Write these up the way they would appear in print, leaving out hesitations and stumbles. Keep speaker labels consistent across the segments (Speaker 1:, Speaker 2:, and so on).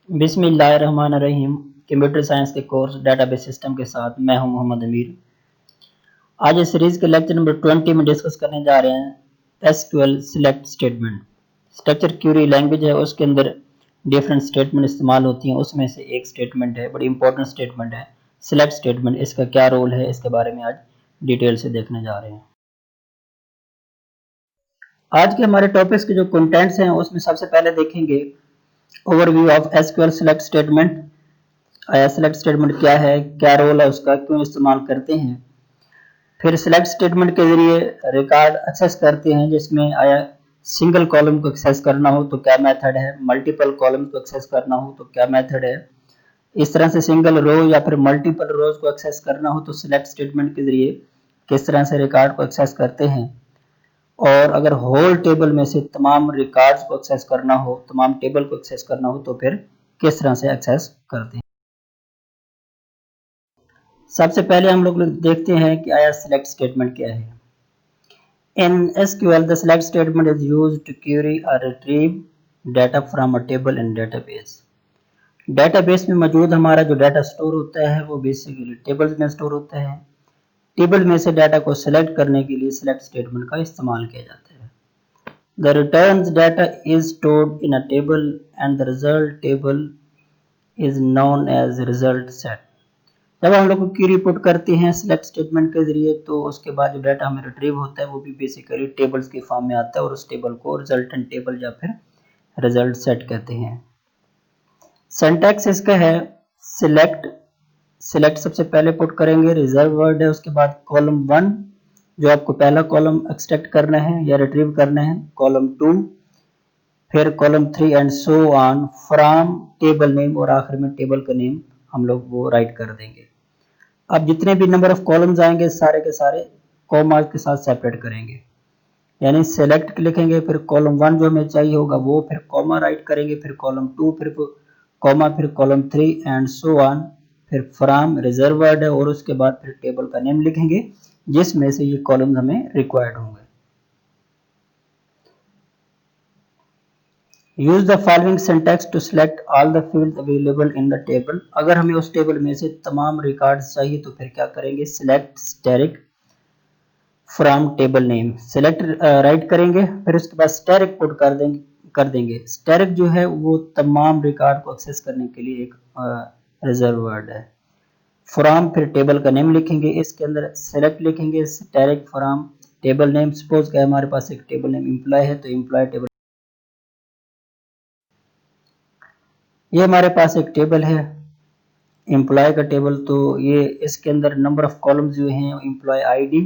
Speaker 1: बिस्मिल्लाहिर्रहमानिर्रहीम। Computer science के course database system के साथ मैं हूं मोहम्मद अमीर। आज इस सीरीज के लेक्चर नंबर 20 में डिस्कस करने जा रहे हैं SQL select statement. Structure Curie language है, उसके अंदर डिफरेंट स्टेटमेंट इस्तेमाल होती हैं। उसमें से एक स्टेटमेंट है, बड़ी इंपॉर्टेंट स्टेटमेंट है सिलेक्ट स्टेटमेंट। इसका क्या रोल है, इसके बारे में आज डिटेल से देखने जा रहे हैं। आज के हमारे टॉपिक्स के जो कंटेंट्स हैं उसमें सबसे पहले देखेंगे overview of SQL select statement. आया सिलेक्ट स्टेटमेंट क्या है, क्या रोल है उसका, क्यों इस्तेमाल करते हैं। फिर सिलेक्ट स्टेटमेंट के जरिए रिकॉर्ड एक्सेस करते हैं, जिसमें आया सिंगल कॉलम को एक्सेस करना हो तो क्या मेथड है, मल्टीपल कॉलम को एक्सेस करना हो तो क्या मेथड है। इस तरह से सिंगल रो या फिर मल्टीपल रोज को एक्सेस करना हो तो सिलेक्ट स्टेटमेंट के जरिए किस तरह से रिकॉर्ड को एक्सेस करते हैं। और अगर होल टेबल में से तमाम रिकॉर्ड्स को एक्सेस करना हो, तमाम टेबल को एक्सेस करना हो तो फिर किस तरह से एक्सेस करते हैं। सबसे पहले हम लोग देखते हैं कि आया सिलेक्ट स्टेटमेंट क्या है। In SQL, the select statement is used to query or retrieve data from a table in database. Database में मौजूद हमारा जो डाटा स्टोर होता है वो बेसिकली टेबल्स में स्टोर होता है। टेबल में से डाटा को सिलेक्ट करने के लिए सिलेक्ट स्टेटमेंट का इस्तेमाल किया जाता है। The returns data is stored in a table and the result table is known as result set. जब हम लोग क्वेरी पुट करते हैं सिलेक्ट स्टेटमेंट के जरिए तो उसके बाद जो डाटा हमें रिट्रीव होता है वो भी बेसिकली टेबल्स के फॉर्म में आता है और उस टेबल को रिजल्टेंट टेबल या फिर रिजल्ट सेट कहते हैं। सिंटैक्स इसका है सिलेक्ट सबसे पहले पुट करेंगे, रिजर्व वर्ड है, उसके बाद कॉलम 1 जो आपको पहला कॉलम एक्सट्रैक्ट करना है या रिट्रीव करना है, कॉलम 2, फिर column 3 and so on from table name, और आखिर में टेबल का नेम हम लोग वो राइट कर देंगे। अब जितने भी नंबर ऑफ कॉलम्स आएंगे सारे के सारे कॉमा के साथ सेपरेट करेंगे, यानी सेलेक्ट लिखेंगे, फिर कॉलम 1 जो हमें चाहिए होगा वो, फिर कॉमा राइट करेंगे, फिर कॉलम 2, फिर कॉमा, फिर कॉलम 3 एंड सो ऑन, फिर फ्रॉम रिजर्व वर्ड है, और उसके बाद फिर टेबल का नेम लिखेंगे जिसमें से ये कॉलम्स हमें रिक्वायर्ड होंगे। Use the following syntax to select all the fields available in the table. अगर हमें उस टेबल में से तमाम रिकॉर्ड्स चाहिए तो फिर क्या करेंगे, select static from table name, select right करेंगे, फिर उसके बाद स्टैटिक पुट कर देंगे। स्टैटिक जो है वो तमाम रिकॉर्ड को एक्सेस करने के लिए एक रिजर्व वर्ड है। फ्रॉम फिर टेबल का नेम लिखेंगे, इसके अंदर सिलेक्ट लिखेंगे, static from table name. Suppose का हमारे पास एक टेबल नेम एम्प्लॉय है तो एम्प्लॉय टेबल, ये हमारे पास एक टेबल है एम्प्लॉय का टेबल, तो ये इसके अंदर नंबर ऑफ कॉलम्स जो हैं employee ID,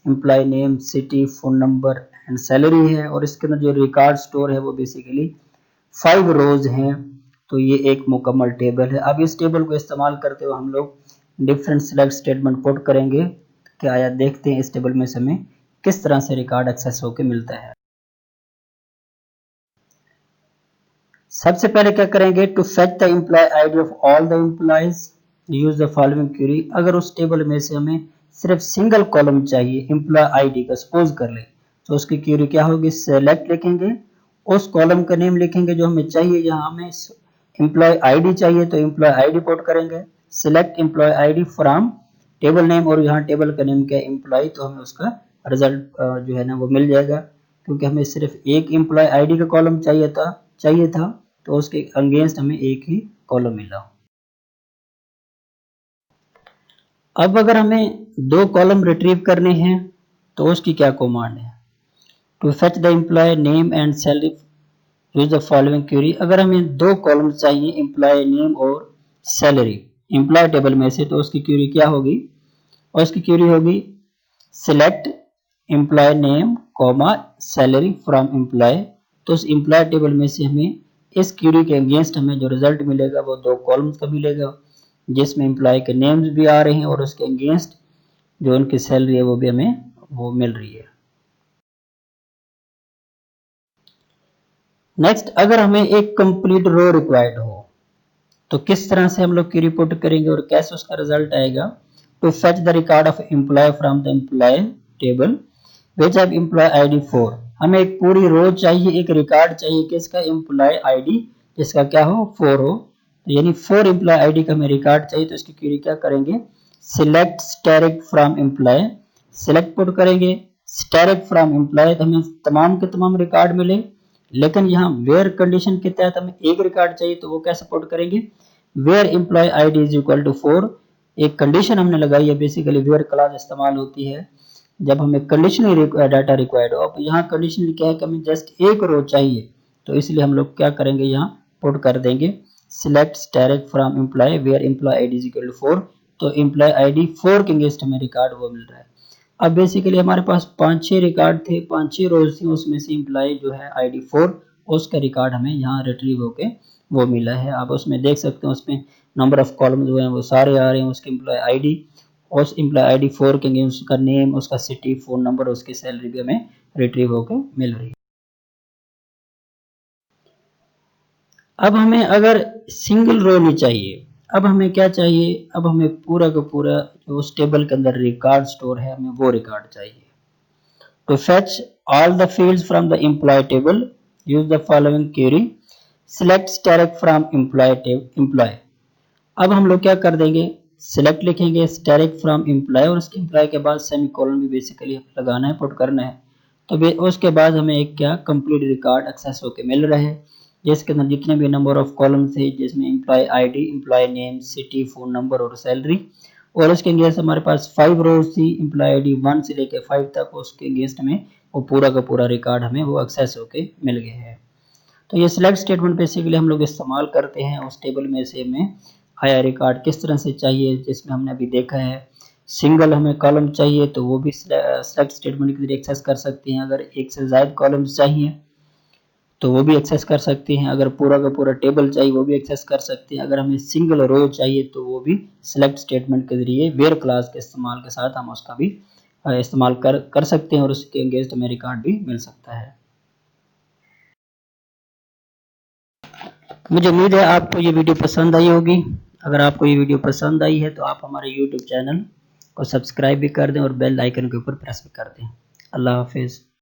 Speaker 1: employee name, city, phone number and salary है, और इसके अंदर जो रिकॉर्ड स्टोर है वो बेसिकली 5 रोज हैं। तो ये एक मुकम्मल टेबल है। अब इस टेबल को इस्तेमाल करते हुए हम लोग डिफरेंट सिलेक्ट स्टेटमेंट पुट करेंगे। क्या आया देखते हैं इस टेबल में से हमें किस तरह से रिकॉर्ड एक्सेस होकर मिलता है। सबसे पहले क्या करेंगे, to fetch the employee ID of all the employees use the following query. अगर उस टेबल में से हमें सिर्फ सिंगल कॉलम चाहिए एम्प्लॉय आईडी का, सपोज कर ले, तो उसकी क्वेरी क्या होगी, सेलेक्ट लिखेंगे, उस कॉलम का नेम लिखेंगे जो हमें चाहिए। यहाँ हमें एम्प्लॉय आईडी चाहिए तो एम्प्लॉय आईडी पुट करेंगे, select employee ID from table name, और यहाँ टेबल का नेम क्या है, एम्प्लॉय, तो हमें उसका रिजल्ट जो है ना वो मिल जाएगा, क्योंकि हमें सिर्फ एक एम्प्लॉय आईडी का कॉलम चाहिए था तो उसके अगेंस्ट हमें एक ही कॉलम मिला। अब अगर हमें 2 कॉलम रिट्रीव करने हैं तो उसकी क्या कमांड है, to fetch the employee name and salary use the following query. अगर हमें 2 कॉलम चाहिए एम्प्लॉय नेम और सैलरी एम्प्लॉय टेबल में से, तो उसकी क्वेरी क्या होगी, और उसकी क्वेरी होगी select employee name comma salary from employee. तो उस एम्प्लॉय टेबल में से हमें इस क्वेरी के अगेंस्ट हमें जो रिजल्ट मिलेगा वो 2 कॉलम्स का मिलेगा, जिसमें एम्प्लॉय के नेम्स भी आ रहे हैं और उसके अगेंस्ट जो उनकी सैलरी है वो भी हमें वो मिल रही है। नेक्स्ट, अगर हमें एक कंप्लीट रो रिक्वायर्ड हो तो किस तरह से हम लोग क्वेरी पुट करेंगे और कैसे उसका रिजल्ट आएगा। To fetch the record of employee from the employee table which have employee ID 4। हमें एक पूरी रो चाहिए, एक रिकॉर्ड चाहिए किसका, एम्प्लॉय आईडी जिसका क्या हो 4 हो। तो यानी 4 एम्प्लॉय आईडी का हमें रिकॉर्ड चाहिए, तो इसकी क्वेरी क्या करेंगे, select static from employ, select put करेंगे स्टैटिक फ्रॉम एम्प्लॉय, तो हमें तमाम के तमाम रिकॉर्ड मिले, लेकिन यहाँ वेयर कंडीशन के तहत हमें एक रिकॉर्ड चाहिए, तो वो कैसे पुट करेंगे, where employee ID is equal to 4, एक कंडीशन हमने लगाई है, बेसिकली वेयर क्लॉज इस्तेमाल होती है जब हमें कंडीशनल डाटा रिक्वायर्ड हो। अब यहाँ कंडीशनल क्या है कि हमें जस्ट एक रो चाहिए, तो इसलिए हम लोग क्या करेंगे, यहाँ पुट कर देंगे select static from employee where employee ID is equal to 4, तो एम्प्लॉय आईडी 4 के अगेंस्ट हमें रिकॉर्ड वो मिल रहा है। अब बेसिकली हमारे पास 5-6 रिकॉर्ड थे, 5-6 रोज थी, उसमें से एम्प्लॉय जो है आईडी 4 उसका रिकॉर्ड हमें यहाँ रिट्रीव होके वो मिला है। आप उसमें देख सकते हैं, उसमें नंबर ऑफ कॉलम जो है वो सारे आ रहे हैं, उसके एम्प्लॉय आईडी, उस एम्प्लॉय आईडी 4 के अगेंस्ट उसका नेम, उसका सिटी, फोन नंबर, उसकी सैलरी भी हमें रिट्रीव होके मिल रही है। अब हमें अगर सिंगल रो नहीं चाहिए, अब हमें क्या चाहिए, अब हमें पूरा का पूरा जो उस टेबल के अंदर रिकॉर्ड स्टोर है हमें वो रिकॉर्ड चाहिए। To fetch all the fields from the employee table, use the following query, select static from employee। अब हम लोग क्या कर देंगे, select लिखेंगे static from employee और उसके employee के बाद सेमीकोलन भी बेसिकली लगाना है, पुट करना है। तो उसके बाद हमें एक क्या कंप्लीट रिकॉर्ड एक्सेस होके मिल रहा है, जिसके अंदर जितने भी नंबर ऑफ कॉलम थे, जिसमें employee ID, employee name, city, phone number और सैलरी, और उसके अगेंस्ट हमारे पास 5 रोज थी, एम्प्लॉय आईडी 1 से लेकर 5 तक, उसके अगेंस्ट में वो पूरा का पूरा रिकॉर्ड हमें वो एक्सेस होके मिल गया है। तो ये सिलेक्ट स्टेटमेंट बेसिकली हम लोग इस्तेमाल करते हैं उस टेबल में से हमें आया रिकॉर्ड किस तरह से चाहिए, जिसमें हमने अभी देखा है सिंगल हमें कॉलम चाहिए तो वो भी सिलेक्ट स्टेटमेंट के जरिए एक्सेस कर सकते हैं, अगर एक से ज़्यादा कॉलम्स चाहिए तो वो भी एक्सेस कर सकते हैं, अगर पूरा का पूरा टेबल चाहिए वो भी एक्सेस कर सकते हैं, अगर हमें सिंगल रो चाहिए तो वो भी सिलेक्ट स्टेटमेंट के जरिए वेयर क्लास के इस्तेमाल के साथ हम उसका भी इस्तेमाल कर सकते हैं और उसके अगेंस्ट हमें रिकॉर्ड भी मिल सकता है। मुझे उम्मीद है आपको ये वीडियो पसंद आई होगी। अगर आपको ये वीडियो पसंद आई है तो आप हमारे यूट्यूब चैनल को सब्सक्राइब भी कर दें और बेल आइकन के ऊपर प्रेस भी कर दें। अल्लाह हाफिज़।